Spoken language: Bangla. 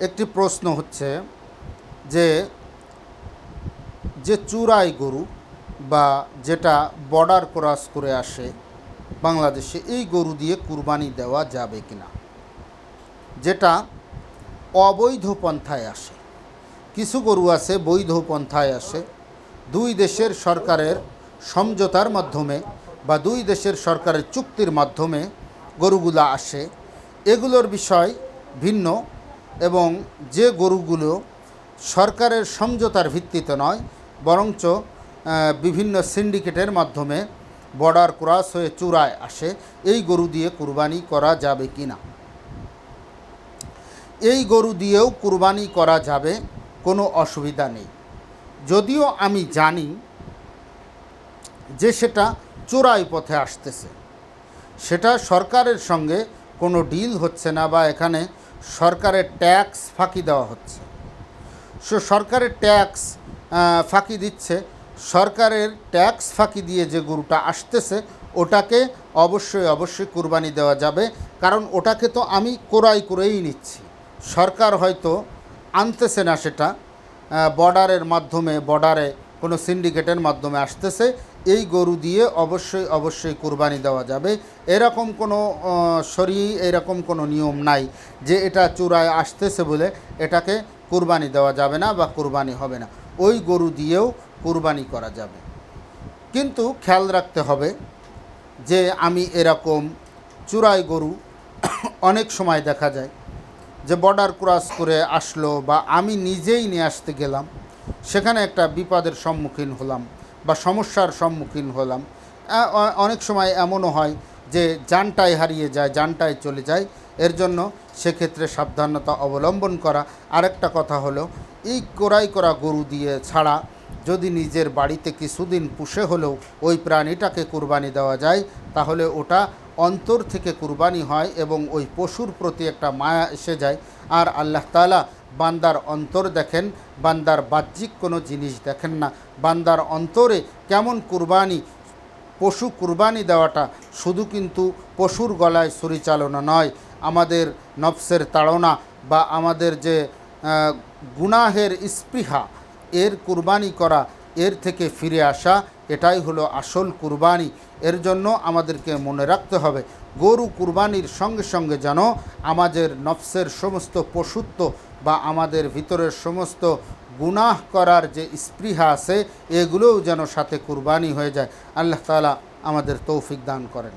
একটি প্রশ্ন হচ্ছে যে যে চুরাই গরু বা যেটা বর্ডার ক্রস করে আসে বাংলাদেশে, এই গরু দিয়ে কুরবানি দেওয়া যাবে কিনা, যেটা অবৈধ পন্থায় আসে। কিছু গরু আছে বৈধ পন্থায় আসে, দুই দেশের সরকারের সমঝোতার মাধ্যমে বা দুই দেশের সরকারের চুক্তির মাধ্যমে গরুগুলো আসে, এগুলোর বিষয় ভিন্ন। এবং যে গরুগুলো সরকারের সমঝোতার ভিত্তিতে নয়, বরঞ্চ বিভিন্ন সিন্ডিকেটের মাধ্যমে বর্ডার ক্রস হয়ে চূড়ায় আসে, এই গরু দিয়ে কুরবানি করা যাবে কি না। এই গরু দিয়েও কুরবানি করা যাবে, কোনো অসুবিধা নেই। যদিও আমি জানি যে সেটা চোরাই পথে আসতেছে, সেটা সরকারের সঙ্গে কোনো ডিল হচ্ছে না, বা এখানে সরকারের ট্যাক্স ফাঁকি দেওয়া হচ্ছে। সরকারের ট্যাক্স ফাঁকি দিচ্ছে, সরকারের ট্যাক্স ফাঁকি দিয়ে যে গরুটা আসতেছে ওটাকে অবশ্যই কুরবানি দেওয়া যাবে, কারণ ওটাকে তো আমি ক্রয় করেই নিচ্ছি। সরকার হয়তো আনতেছে না, সেটা বর্ডারের মাধ্যমে, বর্ডারে কোনো সিন্ডিকেটের মাধ্যমে আসতেছে। এই গরু দিয়ে অবশ্যই কুরবানি দেওয়া যাবে। এরকম কোনো এরকম কোনো নিয়ম নাই যে এটা চূড়ায় আসতেছে বলে এটাকে কুরবানি দেওয়া যাবে না বা কুরবানি হবে না। ওই গরু দিয়েও কুরবানি করা যাবে, কিন্তু খেয়াল রাখতে হবে যে আমি এরকম চূড়াই গরু অনেক সময় দেখা যায় যে বর্ডার ক্রস করে আসলো, বা আমি নিজেই নিয়ে আসতে গেলাম, সেখানে একটা বিপদের সম্মুখীন হলাম বা সমস্যার সম্মুখীন হলাম। অনেক সময় এমনও হয় যে জানটাই হারিয়ে যায়, জানটাই চলে যায়। এর জন্য সেক্ষেত্রে সাবধানতা অবলম্বন করা। আরেকটা কথা হলো, এই ক্রয় করা গরু দিয়ে ছাড়া যদি নিজের বাড়িতে কিছুদিন পুষে হলেও ওই প্রাণীটাকে কুরবানি দেওয়া যায়, তাহলে ওটা অন্তর থেকে কুরবানি হয় এবং ওই পশুর প্রতি একটা মায়া এসে যায়। আর আল্লাহ তাআলা বান্দার অন্তর দেখেন, বান্দার বাহ্যিক কোনো জিনিস দেখেন না। বান্দার অন্তরে কেমন কুরবানি, পশু কুরবানি দেওয়াটা শুধু কিন্তু পশুর গলায় ছুরি চালানো নয়, আমাদের নফসের তাড়না বা আমাদের যে গুনাহের স্পৃহা, এর কুরবানি করা, এর থেকে ফিরে আসা, এটাই হলো আসল কুরবানি। এর জন্য আমাদেরকে মনে রাখতে হবে, গরু কুরবানির সঙ্গে সঙ্গে যেন আমাদের নফসের সমস্ত পশুত্ব বা আমাদের ভিতরের সমস্ত গুনাহ করার যে স্পৃহা আছে, এগুলোও যেন সাথে কুরবানি হয়ে যায়। আল্লাহ তাআলা আমাদের তৌফিক দান করেন।